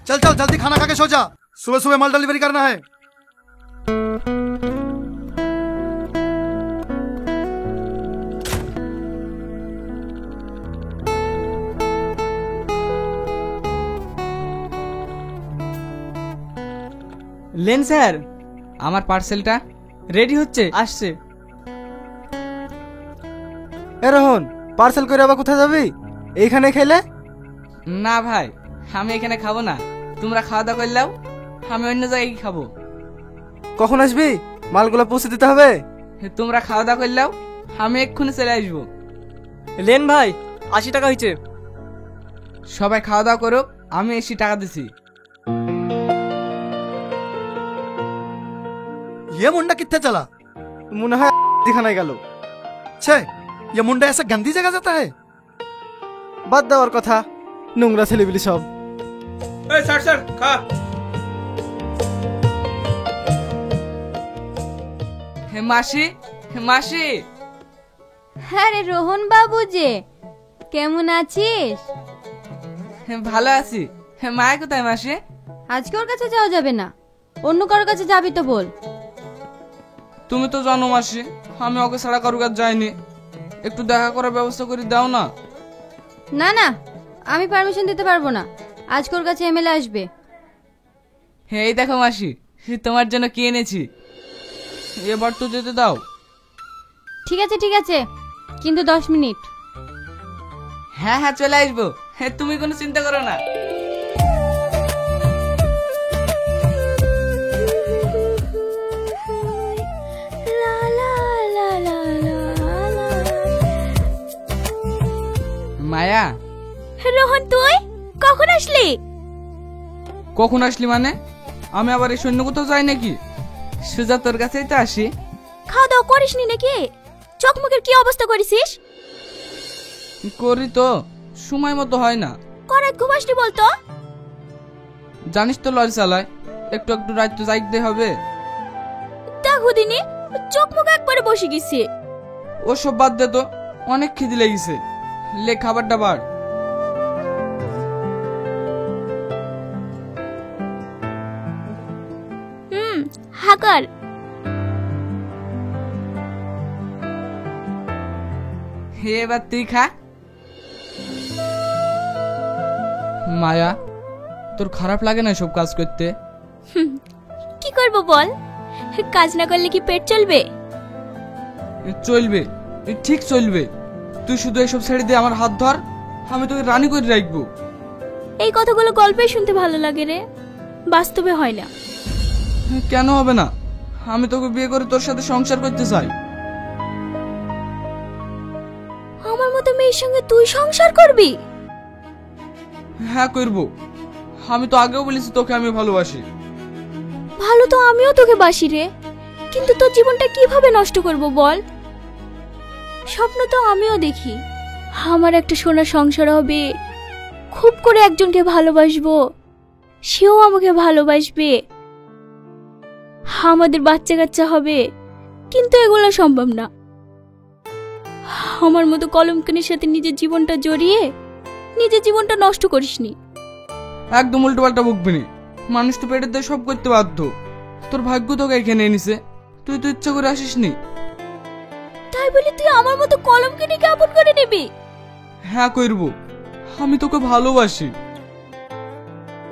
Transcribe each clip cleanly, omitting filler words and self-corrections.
चल चल जल्दी खाना खा के सो जा, सुबह सुबह माल डिलीवरी करना है। लेन স্যার, আমার পার্সেলটা রেডি হচ্ছে, আসছে। এ রোহন, পার্সেল করে আবার কোথায় যাবি? এইখানে খেলে? না ভাই, আমি এখানে খাবো না, তোমরা খাওয়া দাওয়া করলেও আমি অন্য জায়গায় খাবো। কখন আসবি? মালগুলো পৌঁছে দিতে হবে। তোমরা খাওয়া দাওয়া করলেও আমি এক্ষুনি চলে আসবো। লেন ভাই, 80 টাকা হয়েছে। সবাই খাওয়া দাওয়া করুক, আমি এসে টাকা দিছি। ये मुंडा कितने चला? মনে হয় দিখানায় গেল। छे, ये मुंडा ऐसा गंदी जगह जाता है? বাদ দেওয়ার কথা, নোংরা ছেলেবিলি সব। এই স্যার স্যার খা। হে মাসি, হে মাসি। হ্যাঁ রে রোহন বাবু, যে কেমন আছিস? ভালো আছি। মায়া কোথায় মাসি? আজকে ওর কাছে যাওয়া যাবে না, অন্য কারোর কাছে যাবি তো বল। তুমি তো জানো মাসি, আমি ওকে ছাড়া কারোর কাছে যাইনি, একটু দেখা করার ব্যবস্থা করে দাও না। না না, আমি পারমিশন দিতে পারবো না, আজকে ওর কাছে এমএলএ আসবে। এই দেখো মাসি, তোমার জন্য কি এনেছি, এবার তো যেতে দাও। ঠিক আছে, কিন্তু 10 মিনিট। হ্যাঁ হ্যাঁ চলে আসবো, তুমি কোনো চিন্তা করো না। মায়া। রোহন, তুই কখন আসলি? কখন আসলি মানে? আমি আবার এই সৈন্য কোথাও যাই নাকি? সুজা তোর কাছেই তো আসি। খাওয়া দাওয়া করিসনি নাকি? চোখ মুখের কি অবস্থা করেছিস? করি তো, সময় মতো হয় না। করাত ঘুমাসনি বলতো? জানিস তো লরি চালায়, একটু একটু রাত তো যাইতে হবে। দেখো দিনি, চোখ মুখ একবারে বসে গেছে। ও সব বাদ দে তো, অনেক খিদে লেগেছে, লে খাবার দাবার। হাকার। এবার তুই খা। মায়া, তোর খারাপ লাগে না সব কাজ করতে? কি করব বল, কাজ না করলে কি পেট চলবে? চলবে, ঠিক চলবে। তুই শুধু এসব ছেড়ে দিয়ে আমার হাত ধর, আমি তোকে রানী করে রাখবো। এই কথাগুলো গল্পে শুনতে ভালো লাগে রে, বাস্তবে হয় না। কেন হবে না? আমি তোকে বিয়ে করে তোর সাথে সংসার করতে চাই। আমার মতো মেয়ের সঙ্গে তুই সংসার করবি? হ্যাঁ করব, আমি তো আগেও বলেছি তোকে আমি ভালোবাসি। ভালো তো আমিও তোকে বাসি রে, কিন্তু তোর জীবনটা কিভাবে নষ্ট করব বল? স্বপ্ন তো আমিও দেখি, আমার একটা সোনার সংসার হবে, খুব করে একজনকে ভালোবাসবো, সেও আমাকে ভালোবাসবে, আমাদের বাচ্চা কাচ্চা হবে, কিন্তু এগুলো সম্ভব না। আমার মতো কলঙ্কিনীর সাথে নিজের জীবনটা জড়িয়ে নিজের জীবনটা নষ্ট করিসনি। একদম উল্টো পাল্টা বকবি না, মানুষ তো পেটের দিয়ে সব করতে বাধ্য। তোর ভাগ্য তোকে এখানে এনেছে, তুই তো ইচ্ছা করে আসিসনি। তাই বলি তুই আমার মতো কলঙ্কিনীকে আপন করে নিবি? হ্যাঁ করব, আমি তোকে ভালোবাসি।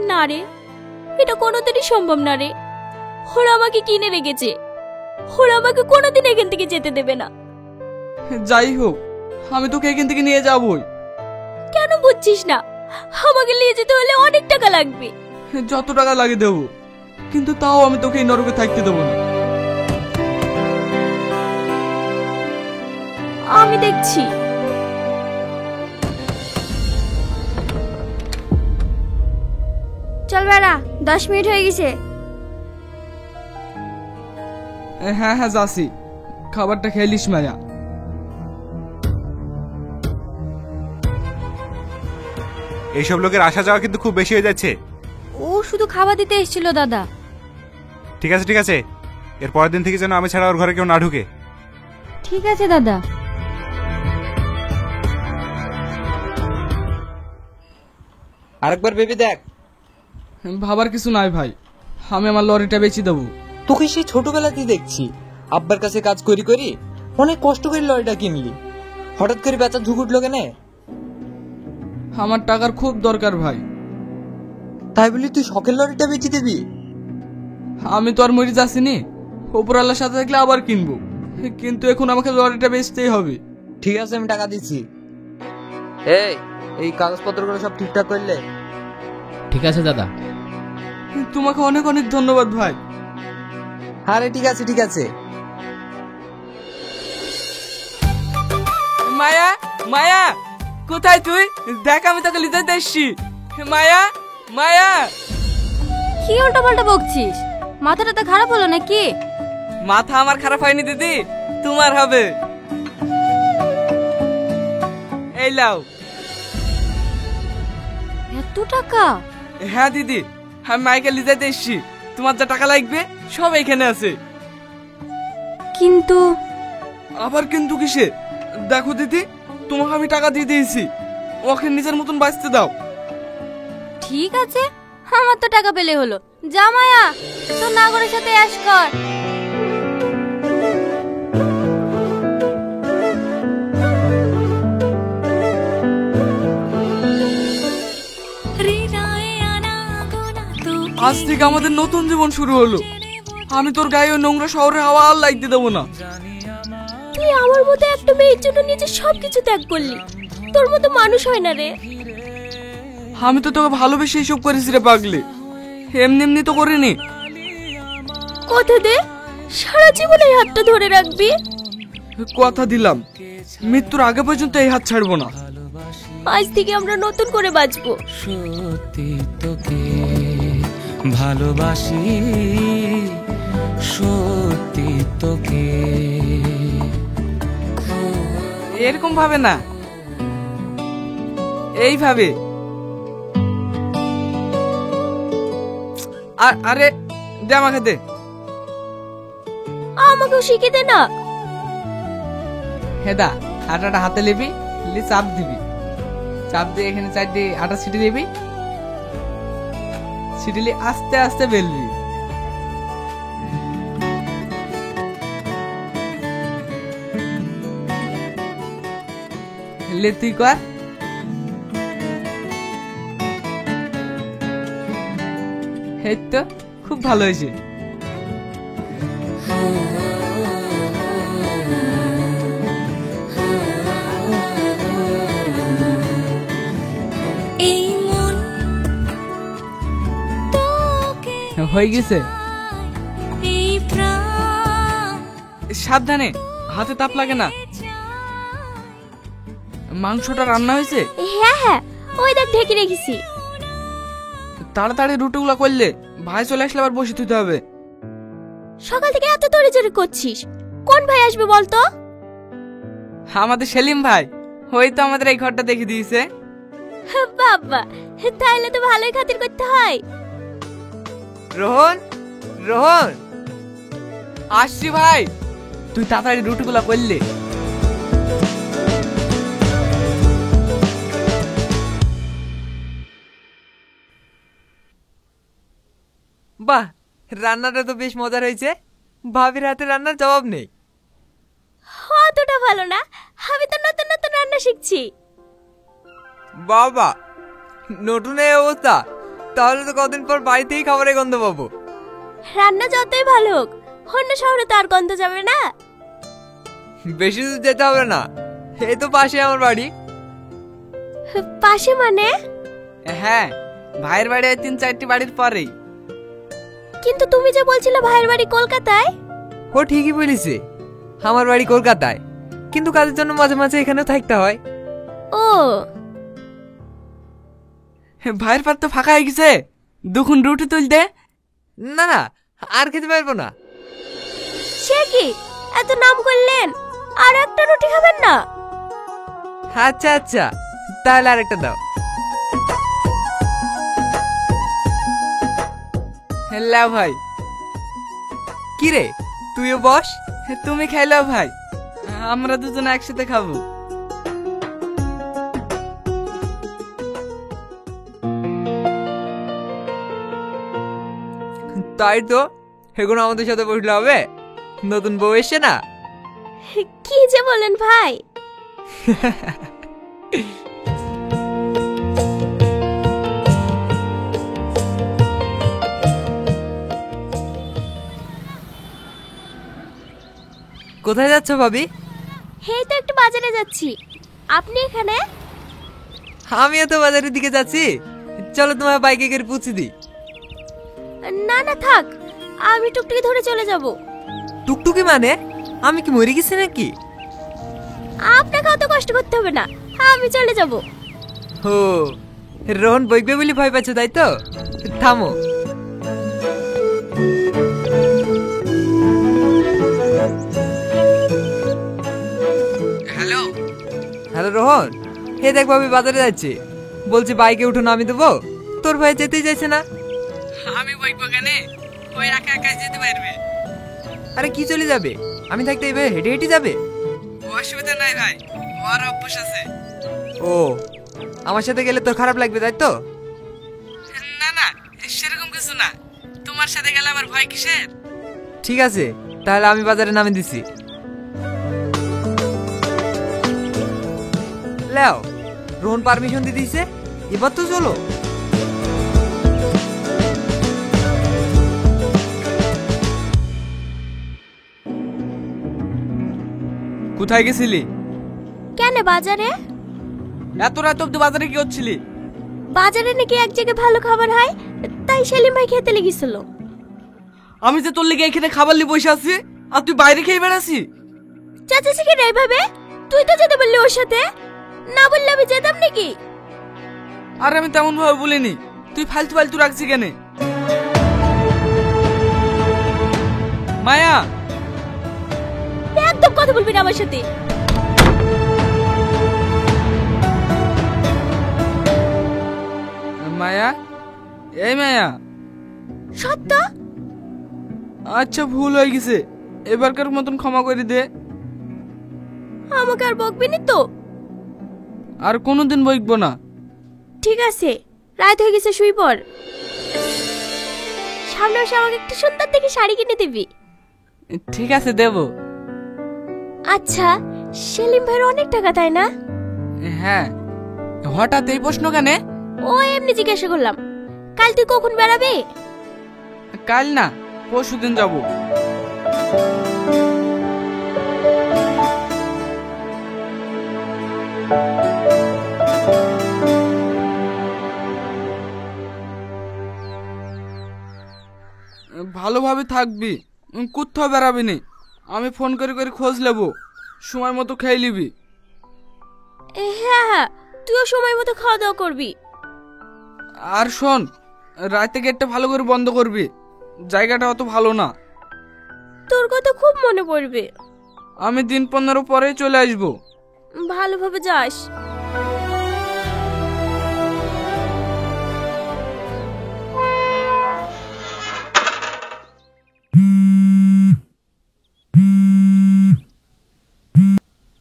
না রে, এটা কোনোদিনই সম্ভব না রে। ওরা আমাকে কিনে রেখেছে, ওরা আমাকে কোনোদিন এখান থেকে যেতে দেবে না। যাই হোক, আমি তোকে এখান থেকে নিয়ে যাবই। কেন বুঝছিস না? আমাকে নিয়ে যেতে হলে অনেক টাকা লাগবে। যত টাকা লাগে দেবো, কিন্তু তাও আমি তোকে এই নরকে থাকতে দেবো না। আমি দেখছি। চল বেড়া, 10 মিনিট হয়ে গেছে। হ্যাঁ হ্যাঁ যাচ্ছি, খাবারটা খেলিস মায়া। এইসব লোকের আসা যাওয়া কিন্তু খুব বেশি হয়ে যাচ্ছে। ও শুধু খাবার দিতে এসেছিল দাদা। ঠিক আছে, এর পরের দিন থেকে যেন আমি ছাড়া ওর ঘরে কেউ না ঢুকে। ঠিক আছে দাদা। আরেকবার ভেবে দেখ। ভাবার কিছু নাই ভাই, আমি আমার লরিটা বেচে দেবো। তোকে সেই ছোটবেলাতেই দেখছি আব্বার কাছে কাজ করি করি অনেক কষ্ট করে লরিটা কিনলি, হঠাৎ করে বেচার ঝুঁক উঠলো কেন? আমার টাকার খুব দরকার ভাই। তাই বলি তুই শখের লরিটা বেচে দিবি? আমি তো আর মরে যাচ্ছিনি, ওপরওয়ালার সাথে থাকলে আবার কিনবো, কিন্তু এখন আমাকে লরিটা বেচতেই হবে। ঠিক আছে, আমি টাকা দিচ্ছি। এই কাগজপত্রগুলো সব ঠিকঠাক করলে? ঠিক আছে দাদা। তোমাকে অনেক অনেক ধন্যবাদ ভাই। আরে ঠিক আছে ঠিক আছে। মায়া, মায়া কোথায় তুই? দেখ আমি তোকে লিতে এসছি। মায়া, মায়া। কি উল্টোপাল্টা বকছিস? মাথাটা তো খারাপ হলো নাকি? মাথা আমার খারাপ হয়নি দিদি, তোমার হবে। এই লাও। এত টাকা? হ্যাঁ দিদি, আমি মাইকে লিজাইতে এসছি, তোমার যা টাকা লাগবে সব এখানে আছে। কিন্তু আবার কিন্তু কিসে? দেখো দিদি, তোমাকে আমি টাকা দিয়ে দিয়েছি, ওকে নিজের মতন বাঁচতে দাও। ঠিক আছে, আমার তো টাকা পেলে হলো। যা মায়া, তোর নাগরের সাথে অ্যাশ কর। আজ থেকে আমাদের নতুন জীবন শুরু হলো। আমি তোর গায়ে ওই নোংরা শহরে হাওয়া আর লাগতে দেবো না। তুই আমার মতো একটা মেয়ের জন্য নিজের সবকিছু ত্যাগ করলি। তোর মতো মানুষ হয় না রে। আমি তো তোকে ভালোবেসে এসব করেছি রে পাগলি, এমনি এমনি তো করিনি। কথা দে, সারা জীবন এই হাতটা ধরে রাখবি। কথা দিলাম, মৃত্যুর আগে পর্যন্ত এই হাত ছাড়বো না। আজ থেকে আমরা নতুন করে বাঁচবো। সত্যি তোকে ভালোবাসি, সত্যি তোকে। এরকম ভাবে না, এইভাবে। আরে দে আমাকে দে। আমাকেও শিখে দে না। হেদা, আটাটা হাতে নিবি, চাপ দিবি, চাপ দিয়ে এখানে চারটি আটা ছিটি দিবি, ছিটিলি আস্তে আস্তে বেলবি। লে তুই কর। এই তো খুব ভালো হয়েছে। হয়ে গেছে। সাবধানে, হাতে তাপ লাগে না। মাংসটা রান্না হয়েছে? হ্যাঁ হ্যাঁ, ওই দেখ ঢেকে রেখেছি। তাড়াতাড়ি রুটিগুলো করলে ভাই চলে আসলে আবার বসে থুতে হবে। সকাল থেকে এত দৌড়ে করছিস, কোন ভাই আসবে বলতো? আমাদের সেলিম ভাই, ওই তো আমাদের এই ঘরটা দেখে দিয়েছে। বাবা, তাইলে তো ভালোই খাতির করতে হয়। রোহন, রোহন আসছি ভাই, তুই তাড়াতাড়ি রুটিগুলো করলে। বাহ, রান্নাটা তো বেশ মজার হয়েছে। ভাবির হাতে রান্নার জবাব নেই। অতটা ভালো না, আমি তো নতুন নতুন রান্না শিখছি। বাবা, নতুন এই অবস্থা, তাহলে তো কদিন পর বাড়িতেই খাবারের গন্ধ পাবো। রান্না যতই ভালো হোক, অন্য শহরে তো আর গন্ধ যাবে না। বেশি দূর যেতে হবে না, এই তো পাশে আমার বাড়ি। পাশে মানে? হ্যাঁ, ভাইয়ের বাড়ি 3-4টি বাড়ির পরেই। কিন্তু তুমি যে বলছিলে ভাইয়ের বাড়ি কলকাতায়। ও ঠিকই বলেছে, আমার বাড়ি কলকাতায়, কিন্তু কাজের জন্য মাঝে মাঝে এখানেও থাকতে হয়। ও, ভাইয়ের পাত তো ফাঁকা হয়ে গেছে, দুখন রুটি তুলতে। না না, আর খেতে পারবো না। সে কি, এত নাম করলেন, আর একটা রুটি খাবেন না? আচ্ছা আচ্ছা, তাহলে আরেকটা দাও। হ্যালো ভাই। কি রে, তুইও বস। তুমি খাইলো ভাই, আমরা দুজনে একসাথে খাবো। তাই তো, এখন আমাদের সাথে বসলে হবে? নতুন বউ এসছে না? কি যে বলেন ভাই। কোথায় যাচ্ছ ভাবি? হেই তো একটু বাজারে যাচ্ছি, আপনি এখানে? আমিও তো বাজারের দিকে যাচ্ছি, চলো তোমার বাইকে করে পৌঁছে দিই। না না থাক, আমি টুকটুকি ধরে চলে যাব। টুকটুকি মানে? আমি কি মরে গেছি নাকি? আপনাকে অত কষ্ট করতে হবে না, আমি চলে যাব। ও, রোহন বইবে বলে ভয় পাচ্ছ তাই তো? থামো। হ্যালো হ্যালো রোহন, হে দেখ ভাবি বাজারে যাচ্ছে, বলছে বাইকে উঠো নামি দেবো, তোর ভাই যেতেই চাইছে না। আমি বইবো কেন, ওই একা একা যেতে পারবে। আরে কি চলে যাবে, আমি থাকতে এইভাবে হেঁটে হেঁটে যাবে? অসুবিধা নাই ভাই, ওর অভ্যাস আছে। ও, আমার সাথে গেলে তোর খারাপ লাগবে তাই তো? না না, সেরকম কিছু না, তোমার সাথে গেলে আমার ভয় কিসের? ঠিক আছে, তাহলে আমি বাজারে নামে দিছি। লাও, রোহন পারমিশন দিয়ে দিয়েছে, এবার তো চলো। কোথায় গেছিলি? কেন বাজারে? এত রাত অব্দি বাজারে কি হচ্ছিলি? বাজারে নাকি এক জায়গায় ভালো খাবার হয়, তাই সেলিম ভাই খেতে লেগেছিল। আমি যে তোর লেগে এখানে খাবার নিয়ে বসে আছি, আর তুই বাইরে খেয়ে বেড়াসি? চাচা শিখে রে ভাবে, তুই তো যেতে বললি ওর সাথে, না বললে আমি যেতাম নাকি? আর আমি তেমন ভাবে বলিনি, তুই ফালতু ফালতু রাখছি কেন? মায়া, একদম কথা বলবি না আমার সাথে। মায়া, এই মায়া। সত্য? আচ্ছা ভুল হয়ে গেছে, এবারকার মতন ক্ষমা করে দে। আমাকে আর বকবি না তো? আর কোনোদিন বইকবো না। ঠিক আছে, রাত হয়ে গেছে, শুই পড়। সামনে এসে আমাকে একটা সুন্দর দেখে শাড়ি কিনে দিবি। ঠিক আছে, দেব। আচ্ছা, সেলিম ভাইয়ের অনেক টাকা তাই না? হ্যাঁ, হঠাৎ এই প্রশ্ন কেন? ও এমনি জিজ্ঞাসা করলাম। কাল তুই কখন বেড়াবি? কাল না, পরশুদিন যাব। ভালোভাবে থাকবি, কোথাও বেড়াবি নি। আমি ফোন করে করে খোঁজ নেব, সময় মতো খেয়ে নিবি। হ্যাঁ হ্যাঁ, তুইও সময় মতো খাওয়া দাওয়া করবি। আর শোন, রাতে গেটটা ভালো করে বন্ধ করবি, জায়গাটা অত ভালো না। তোর কথা খুব মনে পড়বে। আমি দিন 15 পরেই চলে আসবো। ভালোভাবে যাস।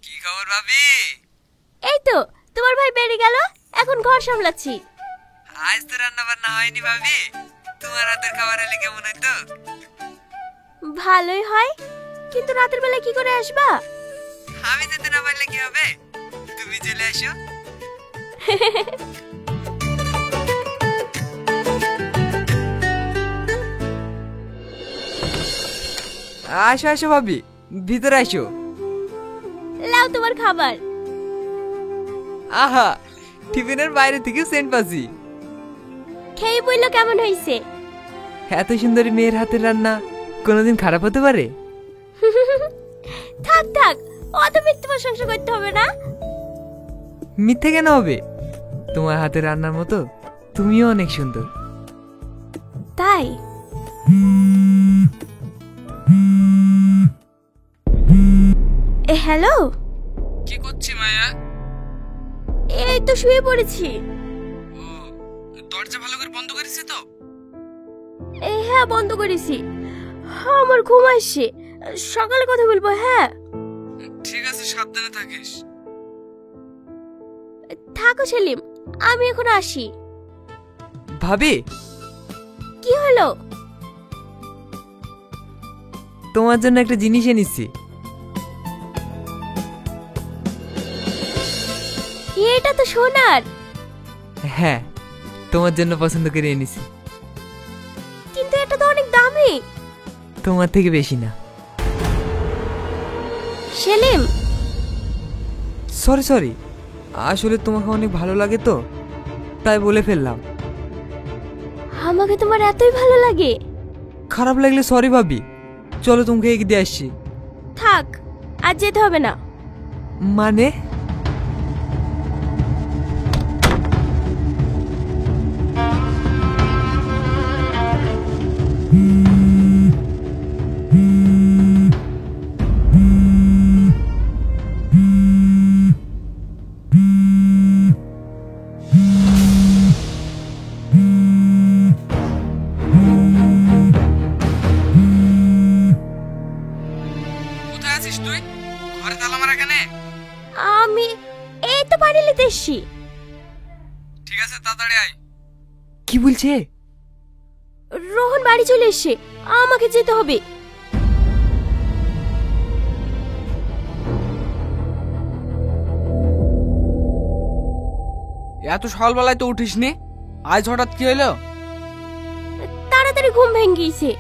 কি খবর ভাবি? এই তো তোমার ভাই বেরিয়ে গেল, এখন ঘর সামলাচ্ছি। আজ তো রান্না বান্না হয়নি ভাবি, তোমার হাতের খাবার এলে কেমন হতো? ভালোই হয়, কিন্তু রাতের বেলা কি করে আসবা? আমি যেতে না পারলে কি হবে, তুমি চলে আসো। আসো আসো ভাবি, ভিতরে আসো। লাও তোমার খাবার। আহা, টিফিনের বাইরে থেকে সেন্ট পাচ্ছি। খেয়ে বললো কেমন হয়েছে? এত সুন্দরী মেয়ের হাতের রান্না কোনোদিন খারাপ হতে পারে? থাক থাক, অত মিথ্যে প্রশংসা করতে হবে না। মিথ্যে কেন হবে, তোমার হাতের রান্নার মতো তুমিও অনেক সুন্দর। তাই? হ্যালো, কি করছি মায়া? এই তো শুয়ে পড়েছি। ও, দরজা ভালো করে বন্ধ করেছি তো? হ্যাঁ বন্ধ করেছি, আমার ঘুম আসছে, সকালে কথা বলবো। হ্যাঁ ঠিক আছে, সাবধানে থাকিস। থাকো সেলিম, আমি এখন আসি। ভাবি, কি হলো? তোমার জন্য একটা জিনিস এনেছি। এটা তো সোনার। হ্যাঁ, তোমার জন্য পছন্দ করে এনেছি। কিন্তু এটা তো অনেক দামি। তোমার থেকে বেশি না। সেলিম, সরি সরি, আসলে তোমাকে অনেক ভালো লাগে তো, তাই বলে ফেললাম। আমাকে তোমার এতই ভালো লাগে? খারাপ লাগলে সরি ভাবি। চলো তোমাকে এগিয়ে দিয়ে আসছি। থাক, আজ যেতে হবে না। মানে? কোথায় আছিস তুই? ঘরে তালা মারা কেন? আমি এই তো বাড়ি নিতে এসছি। ঠিক আছে, তাড়াতাড়ি আয়। কি বলছে? রোহন বাড়ি চলে এসছে, আমাকে যেতে হবে। এত সকালবেলায় তো উঠিসনি, আজ হঠাৎ কি হলো? তাড়াতাড়ি ঘুম ভেঙে গিয়েছে।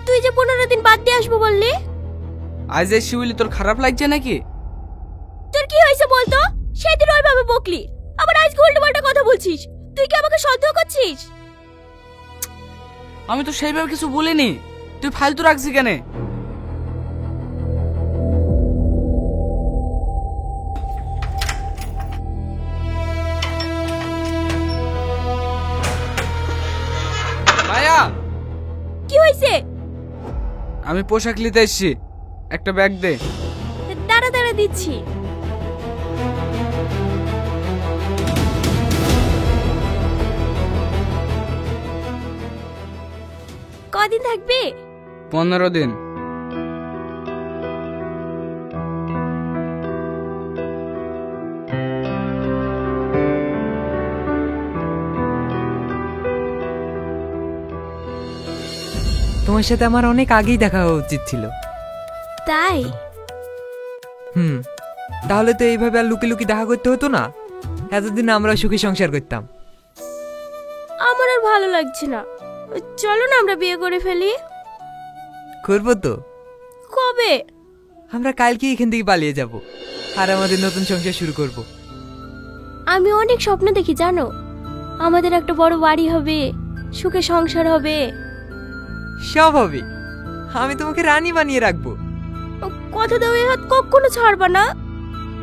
তুই যে 15 দিন বাদ দিয়ে আসবো বললি। আজ এসছি বলি তোর খারাপ লাগছে নাকি? তোর কি হয়েছে বলতো? সেদিন ওইভাবে বকলি, আবার আজকে উল্টোপাল্টা কথা বলছিস। তুই কি আমাকে সন্দেহ করছিস? আমি তো সেইভাবে কিছু বলিনি, তুই ফালতু রাখছিস কেন? মায়া, কি হয়েছে? আমি পোশাক নিতে এসেছি, একটা ব্যাগ দে। দাঁড়া দাঁড়া, দিচ্ছি। কদিন থাকবে? 15 দিন। তোমার সাথে আমার অনেক আগেই দেখা হওয়া উচিত ছিল। তাই? তাহলে তো এইভাবে আর লুকি লুকি দেখা করতে হতো না। এতদিন আমরা সুখী সংসার করতাম। আমার আর ভালো লাগছে না। চলো না আমরা বিয়ে করে ফেলি। করবো তো। কবে? আমরা কালকে এখান থেকে পালিয়ে যাব আর আমাদের নতুন সংসার শুরু করব। আমি অনেক স্বপ্ন দেখি জানো, আমাদের একটা বড় বাড়ি হবে, সুখে সংসার হবে। সব হবে। আমি তোমাকে রানী বানিয়ে রাখবো। কথা দাও, এই হাত কখনো ছাড়বা না।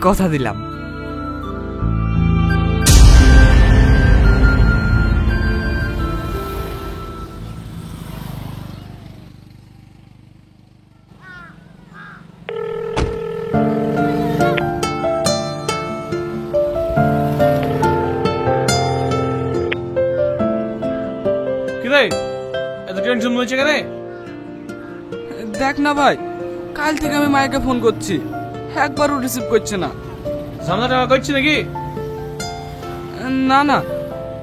কথা দিলাম। কিরে এত টেনশন হয়েছে কেন? দেখ না ভাই, কাল থেকে আমি মায়েকে ফোন করছি, একবারও রিসিভ করছে না। ঝামেলা টাকা করছি নাকি? না না,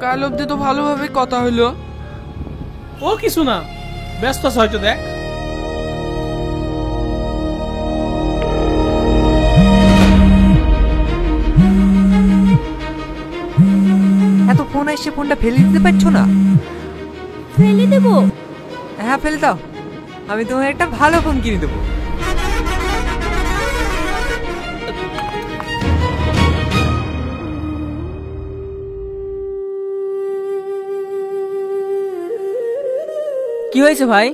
কাল অবধি তো ভালোভাবে কথা হইলো। ও কিছু না, ব্যস্ত আছে হয়তো। দেখ এত ফোন আসছে, ফোনটা ফেলে দিতে পারছো না? ফেলে দেবো? হ্যাঁ ফেলে দাও, আমি তোমার একটা ভালো ফোন কিনে দেবো। কি হয়েছে ভাই?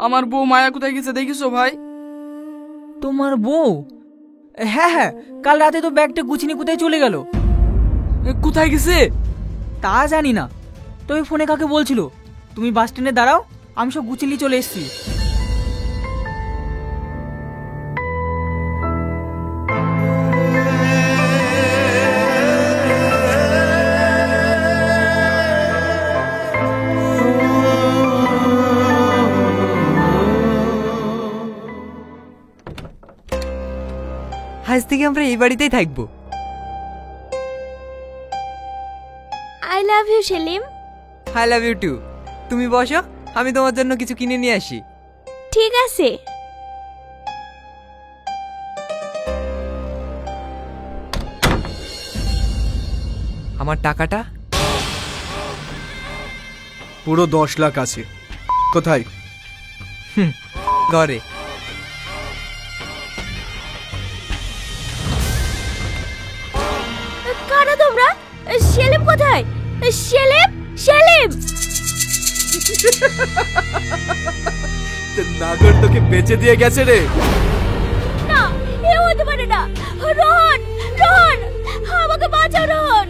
আমার বউ মায়া কোথায় গেছে দেখিছো ভাই? তোমার বউ? হ্যাঁ হ্যাঁ, কাল রাতে তো ব্যাগটা গুছিয়ে নিয়ে কোথায় চলে গেল। কোথায় গেছে তা জানি না, তবে ফোনে কাকে বলছিল তুমি বাস স্ট্যান্ডে দাঁড়াও, আমি সব গুছিয়ে নিয়ে চলে এসেছি। আজ থেকে আমরা এই বাড়িতেই থাকবো। I love you Selim. I love you too. তুমি বসো, আমি তোমার জন্য কিছু কিনে নিয়ে আসি। ঠিক আছে। আমার টাকাটা? পুরো 10 লাখ আছে। কোথায়? ঘরে। কারা তোমরা? সেলিম কোথায়? সেলিম, সেলিম! নাগর তোকে বেচে দিয়ে গেছে রে। না, এ হতে পারে না। রোহন, রোহন, আমাকে বাঁচাও রোহন।